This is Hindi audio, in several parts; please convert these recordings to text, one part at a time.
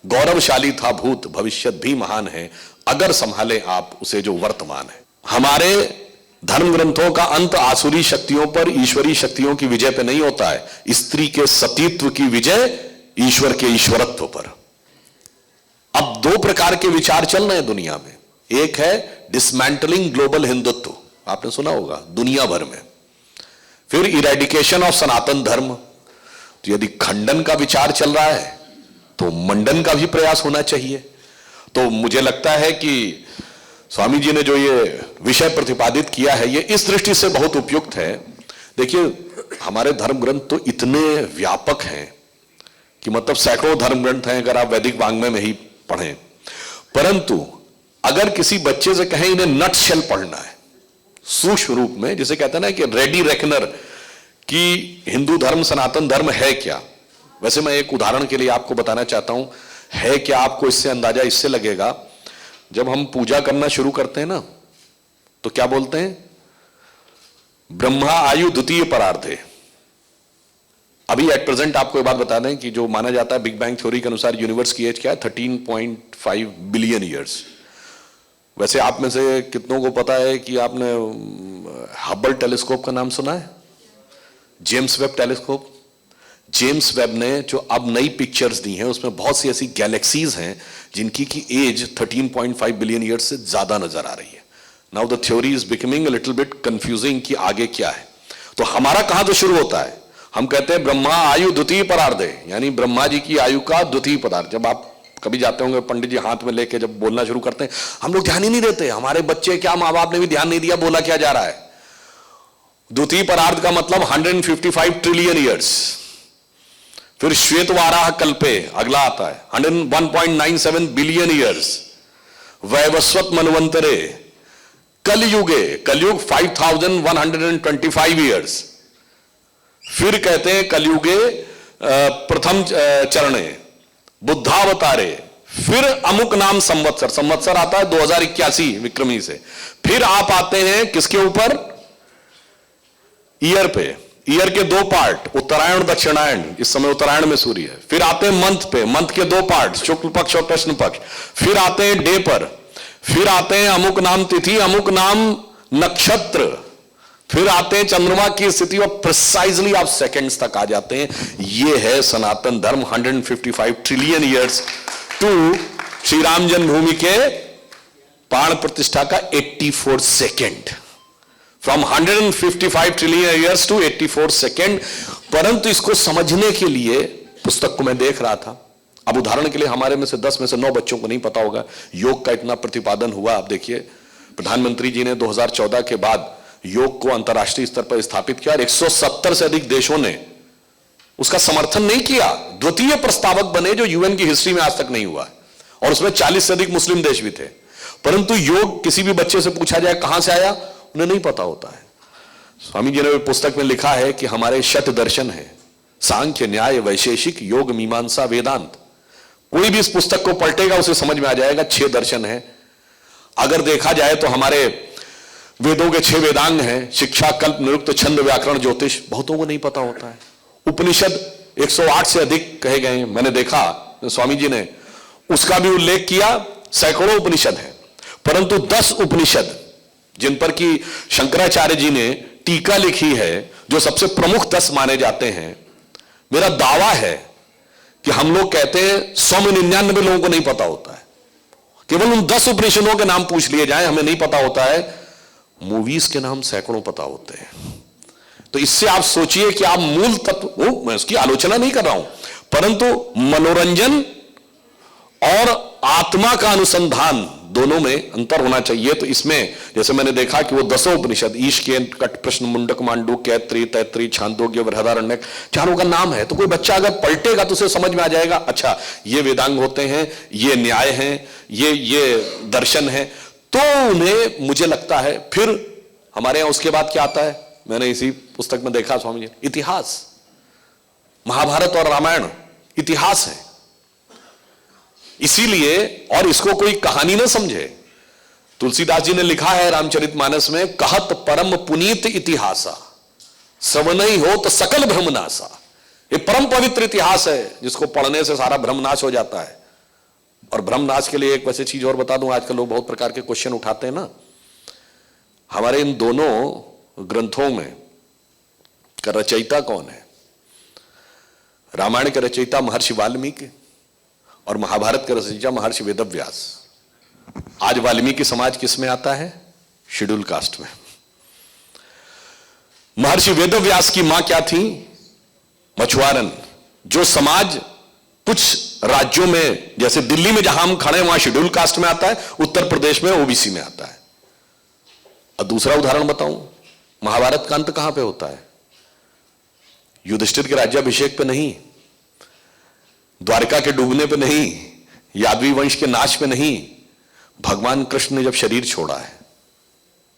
गौरवशाली था भूत, भविष्यत भी महान है, अगर संभाले आप उसे जो वर्तमान है। हमारे धर्म ग्रंथों का अंत आसुरी शक्तियों पर ईश्वरी शक्तियों की विजय पे नहीं होता है, स्त्री के सतीत्व की विजय ईश्वर के ईश्वरत्व पर। अब दो प्रकार के विचार चल रहे हैं दुनिया में। एक है डिसमेंटलिंग ग्लोबल हिंदुत्व, आपने सुना होगा दुनिया भर में। फिर इरेडिकेशन ऑफ सनातन धर्म। तो यदि खंडन का विचार चल रहा है तो मंडन का भी प्रयास होना चाहिए। तो मुझे लगता है कि स्वामी जी ने जो ये विषय प्रतिपादित किया है ये इस दृष्टि से बहुत उपयुक्त है। देखिए हमारे धर्म ग्रंथ तो इतने व्यापक हैं कि मतलब सैकड़ों धर्म ग्रंथ हैं अगर आप वैदिक वाङ्मय में ही पढ़ें। परंतु अगर किसी बच्चे से कहें इन्हें नटशेल पढ़ना है सूक्ष्म रूप में, जिसे कहते हैं ना कि रेडी रेकनर कि हिंदू धर्म सनातन धर्म है क्या। वैसे मैं एक उदाहरण के लिए आपको बताना चाहता हूं है क्या। आपको इससे अंदाजा इससे लगेगा, जब हम पूजा करना शुरू करते हैं ना तो क्या बोलते हैं, ब्रह्मा आयु द्वितीय परार्धे। अभी एट प्रेजेंट आपको एक बात बता दें कि जो माना जाता है बिग बैंग थ्योरी के अनुसार यूनिवर्स की एज क्या है, 13.5 बिलियन ईयर्स। वैसे आप में से कितनों को पता है कि आपने हबल टेलीस्कोप का नाम सुना है, James Webb telescope. James Webb ने जो अब नई पिक्चर्स दी हैं उसमें बहुत सी ऐसी गैलेक्सीज हैं जिनकी की एज 13.5 बिलियन ईयर्स से ज्यादा नजर आ रही है। Now the theory is becoming a little bit confusing कि आगे क्या है। तो हमारा कहां से शुरू होता है, हम कहते हैं ब्रह्मा आयु द्वितीय परार्धे, यानी ब्रह्मा जी की आयु का द्वितीय पदार्थ। जब आप कभी जाते होंगे पंडित जी हाथ में लेके जब बोलना शुरू करते हैं, हम लोग ध्यान ही नहीं देते, हमारे बच्चे क्या माँ बाप ने भी ध्यान नहीं दिया बोला क्या जा रहा है। द्वितीय परार्ध का मतलब 155 ट्रिलियन ईयर्स। फिर श्वेत वाराह कल्पे अगला आता है 101.97 बिलियन ईयर्स। वैवस्वत मनवंतरे कलयुगे, कलयुग 5125 ईयर्स। फिर कहते हैं कलयुगे प्रथम चरणे बुद्धावतारे। फिर अमुक नाम संवत्सर, संवत्सर आता है 2081 विक्रमी से। फिर आप आते हैं किसके ऊपर, ईयर पे। ईयर के दो पार्ट उत्तरायण दक्षिणायन, इस समय उत्तरायण में सूर्य है। फिर आते हैं मंथ पे, मंथ के दो पार्ट शुक्ल पक्ष और कृष्ण पक्ष। फिर आते हैं डे पर। फिर आते हैं अमुक नाम तिथि, अमुक नाम नक्षत्र। फिर आते हैं चंद्रमा की स्थिति और प्रिसाइजली आप सेकंड्स तक आ जाते हैं। ये है Sanatan Dharma. 155 trillion years to Shri Ram Janmabhoomi के प्राण प्रतिष्ठा का 84 second. From 155 trillion years to 84 second. परंतु इसको समझने के लिए पुस्तक को मैं देख रहा था। अब उदाहरण के लिए हमारे में से 10 में से 9 बच्चों को नहीं पता होगा योग का इतना प्रतिपादन हुआ। आप देखिए प्रधानमंत्री जी ने 2014 के बाद योग को अंतर्राष्ट्रीय स्तर पर स्थापित किया और 170 से अधिक देशों ने उसका समर्थन नहीं किया। द्वितीय प्रस्तावक बने जो यूएन की हिस्ट्री में आज तक नहीं हुआ, और उसमें 40 से अधिक मुस्लिम देश भी थे। परंतु योग किसी भी बच्चे से पूछा जाए कहां से आया, उन्हें नहीं पता होता है। स्वामी जी ने पुस्तक में लिखा है कि हमारे शत दर्शन है, सांख्य न्याय वैशेषिक योग मीमांसा वेदांत। कोई भी इस पुस्तक को पलटेगा उसे समझ में आ जाएगा 6 दर्शन है। अगर देखा जाए तो हमारे वेदों के 6 वेदांग हैं, शिक्षा कल्प निरुक्त छंद व्याकरण ज्योतिष, बहुतों को नहीं पता होता है। उपनिषद 108 से अधिक कहे गए हैं। मैंने देखा स्वामी जी ने उसका भी उल्लेख किया, सैकड़ों उपनिषद हैं। परंतु 10 उपनिषद जिन पर कि शंकराचार्य जी ने टीका लिखी है, जो सबसे प्रमुख 10 माने जाते हैं, मेरा दावा है कि हम लोग कहते हैं 199 लोगों को नहीं पता होता है। केवल उन 10 उपनिषदों के नाम पूछ लिए जाए, हमें नहीं पता होता है। मूवीज के नाम सैकड़ों पता होते हैं। तो इससे आप सोचिए कि आप मूल तत्व, मैं उसकी आलोचना नहीं कर रहा हूं, परंतु मनोरंजन और आत्मा का अनुसंधान दोनों में अंतर होना चाहिए। तो इसमें जैसे मैंने देखा कि वो 10 उपनिषद ईश के कट प्रश्न मुंडक मांडू कैत्री तैत्री छांदोग्य बृहदारण्यक, चारों का नाम है। तो कोई बच्चा अगर पलटेगा तो उसे समझ में आ जाएगा, अच्छा ये वेदांग होते हैं, ये न्याय हैं, ये दर्शन है। तो उन्हें मुझे लगता है फिर हमारे यहां उसके बाद क्या आता है, मैंने इसी पुस्तक में देखा स्वामी जी, इतिहास। महाभारत और रामायण इतिहास है। इसीलिए, और इसको कोई कहानी ना समझे, तुलसीदास जी ने लिखा है रामचरितमानस में, कहत परम पुनीत इतिहासा सवनई हो तो सकल भ्रमनासा। ये परम पवित्र इतिहास है जिसको पढ़ने से सारा भ्रम नाश हो जाता है। और भ्रमनाश के लिए एक वैसे चीज और बता दूं, आजकल लोग बहुत प्रकार के क्वेश्चन उठाते हैं ना। हमारे इन दोनों ग्रंथों में का रचयिता कौन है? रामायण के रचयिता महर्षि वाल्मीकि और महाभारत के रचयिता महर्षि वेदव्यास। आज वाल्मीकि समाज किस में आता है? शेड्यूल कास्ट में। महर्षि वेदव्यास की मां क्या थी? मछुआरन। जो समाज कुछ राज्यों में, जैसे दिल्ली में जहां हम खड़े वहां शेड्यूल कास्ट में आता है, उत्तर प्रदेश में ओबीसी में आता है। और दूसरा उदाहरण बताऊं, महाभारत का अंत कहां पे होता है? युधिष्ठिर के राज्याभिषेक पे नहीं, द्वारिका के डूबने पे नहीं, यादवी वंश के नाश पे नहीं, भगवान कृष्ण ने जब शरीर छोड़ा है,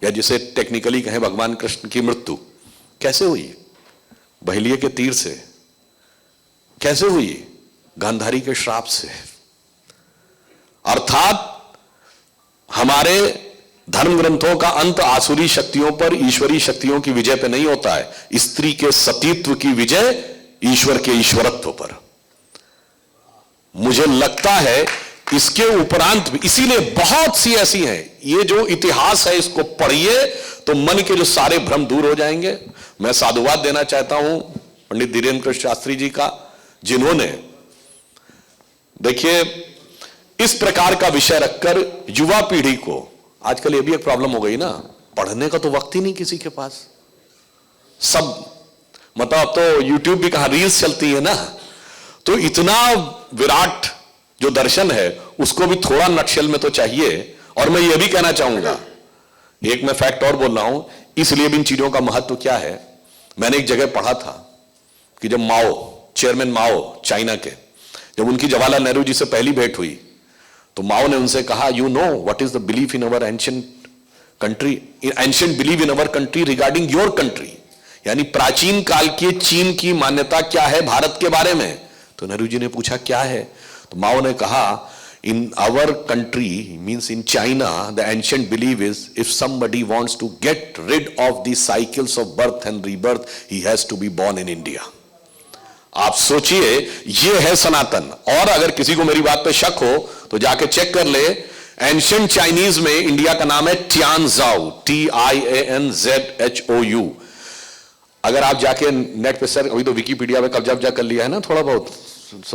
या जिसे टेक्निकली कहें भगवान कृष्ण की मृत्यु कैसे हुई? बहेलिये के तीर से। कैसे हुई? गांधारी के श्राप से। अर्थात हमारे धर्म ग्रंथों का अंत आसुरी शक्तियों पर ईश्वरी शक्तियों की विजय पे नहीं होता है। स्त्री के सतीत्व की विजय ईश्वर के ईश्वरत्व पर। मुझे लगता है इसके उपरांत भी, इसीलिए बहुत सी ऐसी हैं, ये जो इतिहास है इसको पढ़िए तो मन के जो सारे भ्रम दूर हो जाएंगे। मैं साधुवाद देना चाहता हूं पंडित धीरेन्द्र कृष्ण शास्त्री जी का, जिन्होंने देखिए इस प्रकार का विषय रखकर युवा पीढ़ी को, आजकल ये भी एक प्रॉब्लम हो गई ना, पढ़ने का तो वक्त ही नहीं किसी के पास। सब मतलब अब तो यूट्यूब भी कहां रील्स चलती है ना, तो इतना विराट जो दर्शन है उसको भी थोड़ा नटशेल में तो चाहिए। और मैं ये भी कहना चाहूंगा, एक मैं फैक्ट और बोल रहा हूं, इसलिए भी इन चीजों का महत्व क्या है। मैंने एक जगह पढ़ा था कि जब चेयरमैन माओ चाइना के, जब उनकी जवाहरलाल नेहरू जी से पहली भेंट हुई तो माओ ने उनसे कहा, you know what is the belief in our ancient country, ancient believe in our country regarding your country, यानी प्राचीन काल के चीन की मान्यता क्या है भारत के बारे में। तो नेहरू जी ने पूछा क्या है, तो माओ ने कहा, in our country means in China the ancient believe is if somebody wants to get rid of the cycles of birth and rebirth he has to be born in India. आप सोचिए, ये है सनातन। और अगर किसी को मेरी बात पे शक हो तो जाके चेक कर ले, एंशिएंट चाइनीज में इंडिया का नाम है टियानजाओ, TIANZHOU। अगर आप जाके नेट पे सर, अभी तो विकिपीडिया पे कब्जा कर लिया है ना थोड़ा बहुत,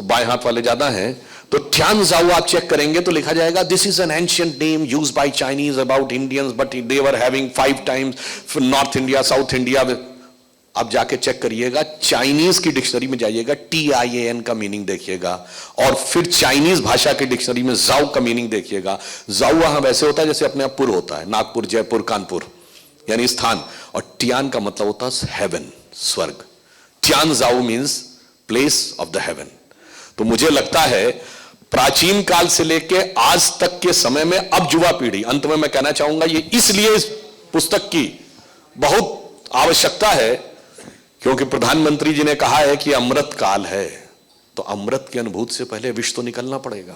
बाएं हाथ वाले ज्यादा हैं, तो टियानजाओ आप चेक करेंगे तो लिखा जाएगा, this is an ancient name used by Chinese about Indians but they were having 5 times north India south India. आप जाके चेक करिएगा, चाइनीज की डिक्शनरी में जाइएगा, TIAN का मीनिंग देखिएगा, और फिर चाइनीज भाषा की डिक्शनरी में जाओ का मीनिंग देखिएगा। जाओ वहां वैसे होता है जैसे अपने आप पुर होता है, नागपुर, जयपुर, कानपुर, यानी स्थान, और टियान का मतलब होता है हेवन, स्वर्ग। टियान जाओ means place of the haven. तो मुझे लगता है प्राचीन काल से लेके आज तक के समय में अब युवा पीढ़ी, अंत में मैं कहना चाहूंगा, ये इसलिए इस पुस्तक की बहुत आवश्यकता है क्योंकि प्रधानमंत्री जी ने कहा है कि अमृत काल है, तो अमृत की अनुभूति से पहले विष तो निकलना पड़ेगा।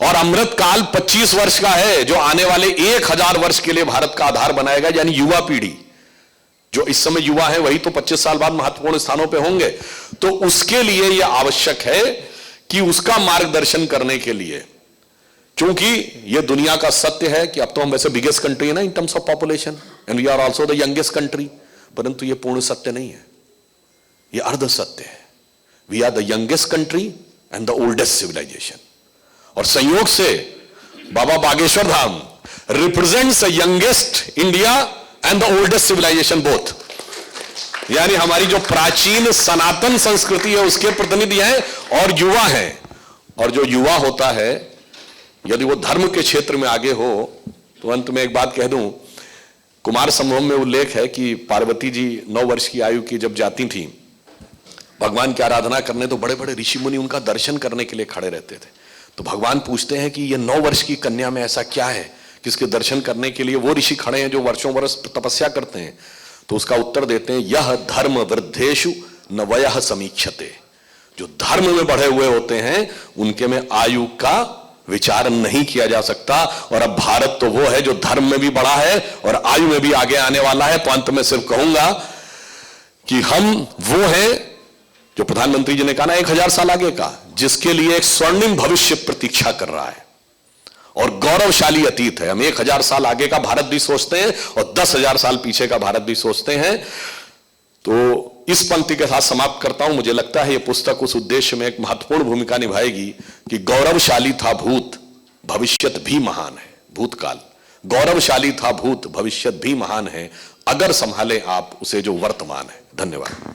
और अमृत काल 25 वर्ष का है, जो आने वाले 1000 वर्ष के लिए भारत का आधार बनाएगा, यानी युवा पीढ़ी। जो इस समय युवा है वही तो 25 साल बाद महत्वपूर्ण स्थानों पे होंगे। तो उसके लिए यह आवश्यक है कि उसका मार्गदर्शन करने के लिए, क्योंकि यह दुनिया का सत्य है कि अब तो हम वैसे बिगेस्ट कंट्री है ना in terms of population, and we are also the youngest country, परंतु यह पूर्ण सत्य नहीं है, यह अर्ध सत्य है। We are the youngest country and the oldest civilization. और संयोग से Baba Bageshwar Dham represents the youngest India and the oldest civilization both, यानी हमारी जो प्राचीन सनातन संस्कृति है उसके प्रतिनिधि हैं और युवा हैं। और जो युवा होता है, यदि वो धर्म के क्षेत्र में आगे हो, तो अंत में एक बात कह दूं, कुमार संभव में उल्लेख है कि पार्वती जी 9 वर्ष की आयु की जब जाती थी भगवान की आराधना करने, तो बड़े बड़े ऋषि मुनि उनका दर्शन करने के लिए खड़े रहते थे। तो भगवान पूछते हैं कि ये 9 वर्ष की कन्या में ऐसा क्या है किसके दर्शन करने के लिए वो ऋषि खड़े हैं जो वर्षों वर्ष तपस्या करते हैं। तो उसका उत्तर देते हैं, यह धर्म वृद्धेषु न वयः समीक्षते। जो धर्म में बढ़े हुए होते हैं उनके में आयु का विचार नहीं किया जा सकता। और अब भारत तो वो है जो धर्म में भी बढ़ा है और आयु में भी आगे आने वाला है। तो अंत में सिर्फ कहूंगा कि हम वो हैं जो प्रधानमंत्री जी ने कहा ना 1000 साल आगे का, जिसके लिए एक स्वर्णिम भविष्य प्रतीक्षा कर रहा है और गौरवशाली अतीत है। हम 1000 साल आगे का भारत भी सोचते हैं और 10,000 साल पीछे का भारत भी सोचते हैं। तो इस पंक्ति के साथ समाप्त करता हूं। मुझे लगता है यह पुस्तक उस उद्देश्य में एक महत्वपूर्ण भूमिका निभाएगी कि गौरवशाली था भूत, भविष्यत भी महान है। भूतकाल गौरवशाली था भूत, भविष्यत भी महान है, अगर संभाले आप उसे जो वर्तमान है। धन्यवाद।